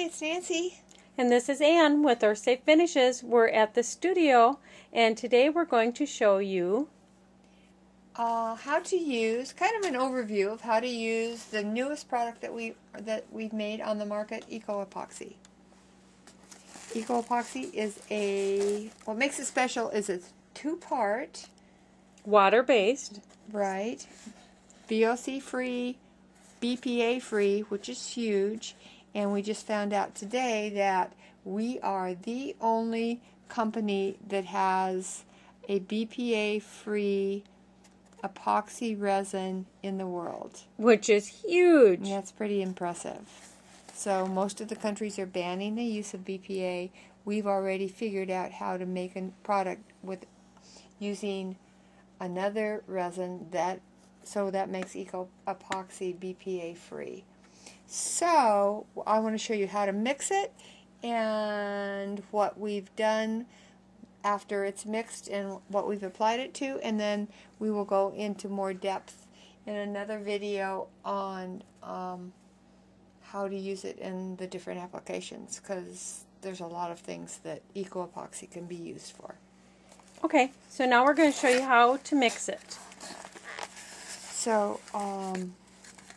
it's Nancy. And this is Ann with our Safe Finishes. We're at the studio, and today we're going to show you How to use, kind of an overview of how to use the newest product that we've made on the market, Eco Epoxy. Eco Epoxy is what makes it special is it's two-part. water-based. Right. VOC-free, BPA-free, which is huge. And we just found out today that we are the only company that has a BPA-free epoxy resin in the world. Which is huge. And that's pretty impressive. So most of the countries are banning the use of BPA. We've already figured out how to make a product with using another resin that makes Eco Epoxy BPA free. So I want to show you how to mix it and what we've done after it's mixed and what we've applied it to, and then we will go into more depth in another video on how to use it in the different applications, because there's a lot of things that Eco Epoxy can be used for. Okay, so now we're going to show you how to mix it. So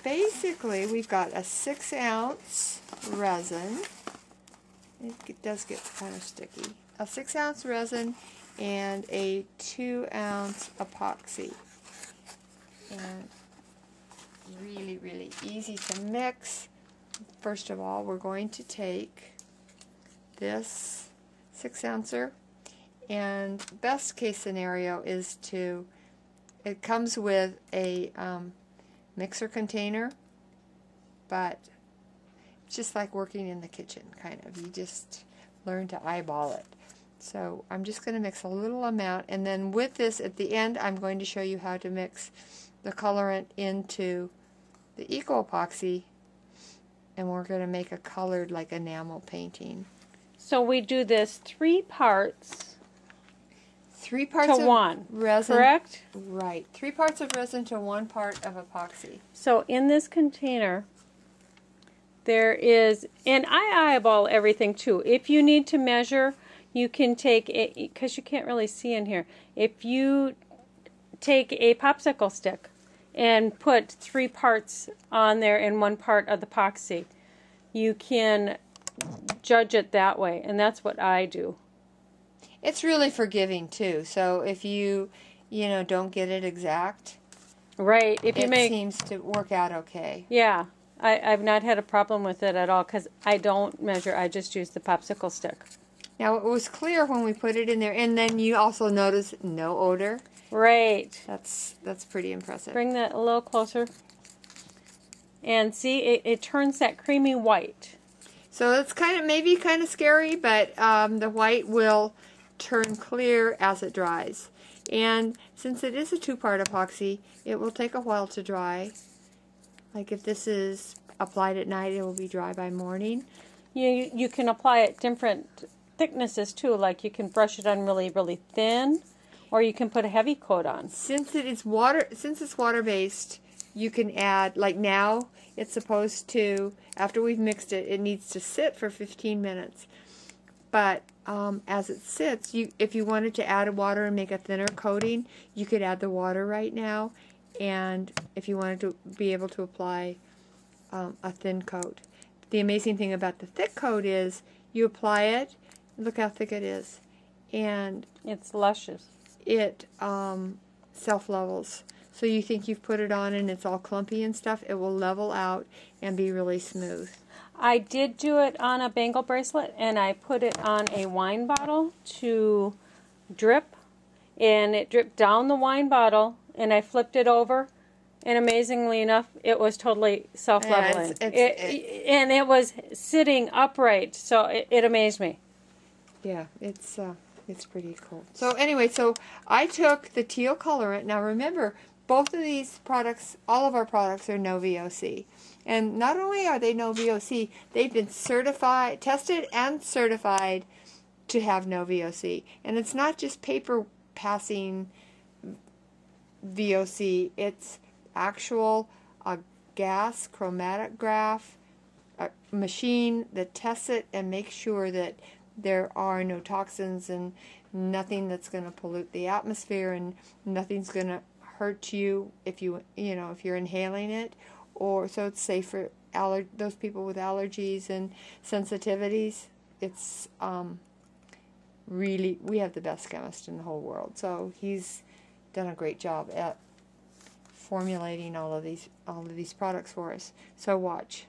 basically we've got a 6-ounce resin. It does get kind of sticky. A 6-ounce resin and a 2-ounce epoxy. And really, really easy to mix. First of all, we're going to take this 6-ouncer, and best case scenario is it comes with a mixer container, but it's just like working in the kitchen, kind of. You just learn to eyeball it. So I'm just going to mix a little amount, and then with this at the end I'm going to show you how to mix the colorant into the Eco Epoxy, and we're going to make a colored like enamel painting. So we do this 3 parts. 3 parts to of 1, resin. correct? Right. 3 parts of resin to 1 part of epoxy. So in this container, there is, and I eyeball everything too. If you need to measure, you can take it, because you can't really see in here. If you take a popsicle stick and put 3 parts on there in 1 part of the epoxy, you can judge it that way, and that's what I do. It's really forgiving too. So if you don't get it exact, right? If you it seems to work out okay. Yeah, I've not had a problem with it at all because I don't measure. I just use the popsicle stick. Now it was clear when we put it in there, and then you also notice no odor. Right. That's pretty impressive. Bring that a little closer, and see it turns that creamy white. So it's maybe kind of scary, but the white will turn clear as it dries. And since it is a 2-part epoxy, it will take a while to dry. Like if this is applied at night, it will be dry by morning. You can apply it different thicknesses too, like you can brush it on really, really thin, or you can put a heavy coat on. Since it's water-based, you can add, like now, it's supposed to, after we've mixed it, it needs to sit for 15 minutes. But as it sits, if you wanted to add water and make a thinner coating, you could add the water right now. And if you wanted to be able to apply a thin coat. The amazing thing about the thick coat is you apply it, look how thick it is, and it's luscious. It self-levels. So you think you've put it on and it's all clumpy and stuff, it will level out and be really smooth. I did do it on a bangle bracelet, and I put it on a wine bottle to drip, and it dripped down the wine bottle, and I flipped it over, and amazingly enough, it was totally self-leveling. And it was sitting upright, so it amazed me. Yeah, it's pretty cool. So anyway, so I took the teal colorant. Now remember, both of these products, all of our products are no VOC. And not only are they no VOC, they've been certified, tested and certified to have no VOC. And it's not just paper passing VOC, it's actual gas chromatograph a machine that tests it and makes sure that there are no toxins and nothing that's going to pollute the atmosphere, and nothing's going to hurt you if if you're inhaling it, or so it's safe for those people with allergies and sensitivities. It's really, we have the best chemist in the whole world, so he's done a great job at formulating all of these products for us. So watch,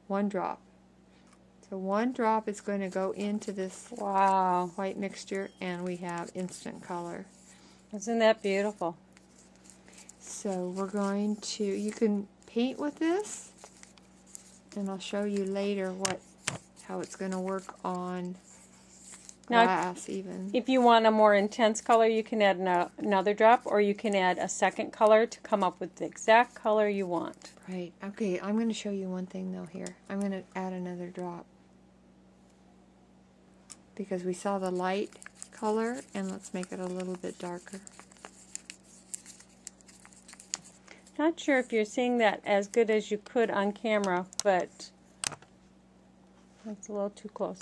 1 drop. So 1 drop is going to go into this white mixture, and we have instant color. Isn't that beautiful? So we're going to, you can paint with this, and I'll show you later how it's going to work on glass even. If you want a more intense color, you can add another drop, or you can add a second color to come up with the exact color you want. Right. Okay, I'm going to show you one thing though here. I'm going to add another drop, because we saw the light color, and let's make it a little bit darker. Not sure if you're seeing that as good as you could on camera, but that's a little too close.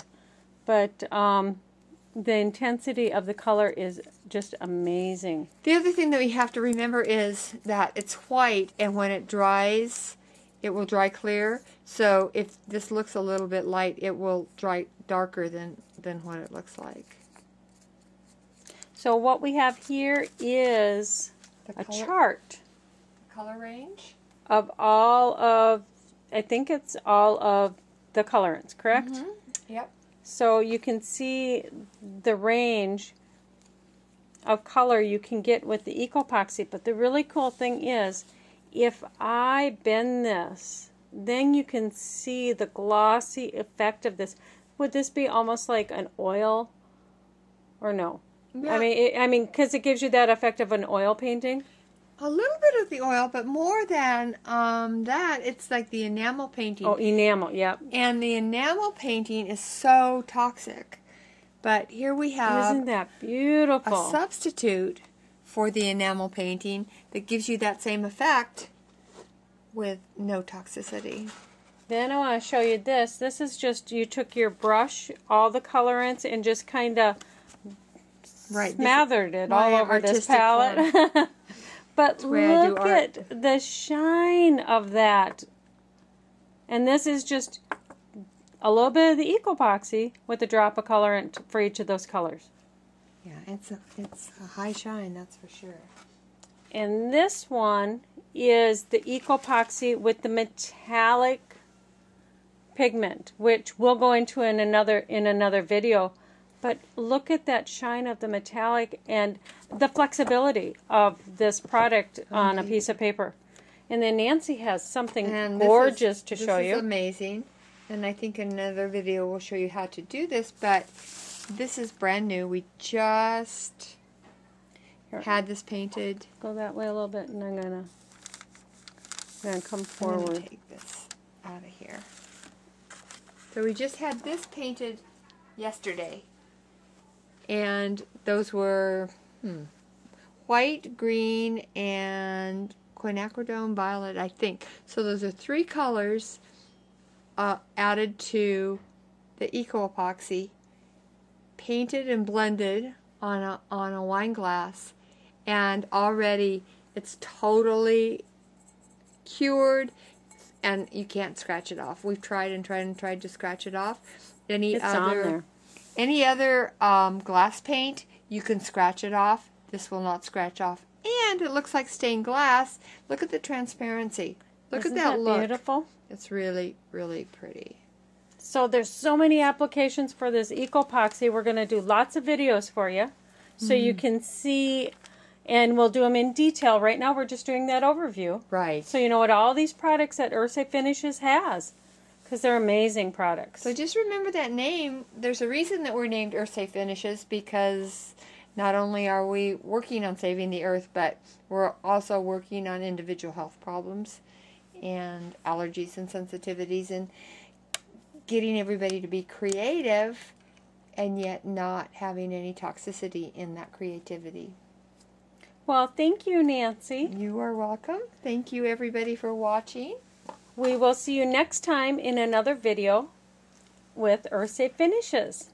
But the intensity of the color is just amazing. The other thing that we have to remember is that it's white, and when it dries, it will dry clear. So if this looks a little bit light, it will dry darker than what it looks like. So what we have here is a chart. Color range of all of, I think it's all of the colorants, correct? Mm-hmm. Yep. So you can see the range of color you can get with the Eco Epoxy. But the really cool thing is, if I bend this, then you can see the glossy effect of this. Would this be almost like an oil, or no? Yeah. I mean, because it gives you that effect of an oil painting. A little bit of the oil, but more than that, it's like the enamel painting. Oh, enamel, yep. And the enamel painting is so toxic. But here we have Isn't that beautiful? a substitute for the enamel painting that gives you that same effect with no toxicity. Then I want to show you this. This is just, you took your brush, all the colorants, and just kind of smothered it all over this palette. But look at the shine of that. And this is just a little bit of the Eco Epoxy with a drop of colorant for each of those colors. Yeah, it's a high shine, that's for sure. And this one is the Eco Epoxy with the metallic pigment, which we'll go into in another video. But look at that shine of the metallic and the flexibility of this product on a piece of paper. And then Nancy has something gorgeous to show you. This is amazing. And I think in another video we'll show you how to do this. But this is brand new. We just had this painted. Go that way a little bit, and I'm gonna come forward. I'm gonna take this out of here. So we just had this painted yesterday. And those were white, green, and quinacridone violet, I think. So those are 3 colors added to the Eco Epoxy, painted and blended on a wine glass, and already it's totally cured, and you can't scratch it off. We've tried and tried and tried to scratch it off. Any other glass paint, you can scratch it off. This will not scratch off. And it looks like stained glass. Look at the transparency. Look at that look. Beautiful? It's really, really pretty. So there's so many applications for this Eco Epoxy. We're going to do lots of videos for you so you can see, and we'll do them in detail. Right now we're just doing that overview. Right. So you know what all these products that ESF Finishes has. Because they're amazing products. So just remember that name. There's a reason that we're named ESF Finishes, because not only are we working on saving the earth, but we're also working on individual health problems and allergies and sensitivities, and getting everybody to be creative and yet not having any toxicity in that creativity. Well, thank you, Nancy. You are welcome. Thank you, everybody, for watching. We will see you next time in another video with Earth Safe Finishes.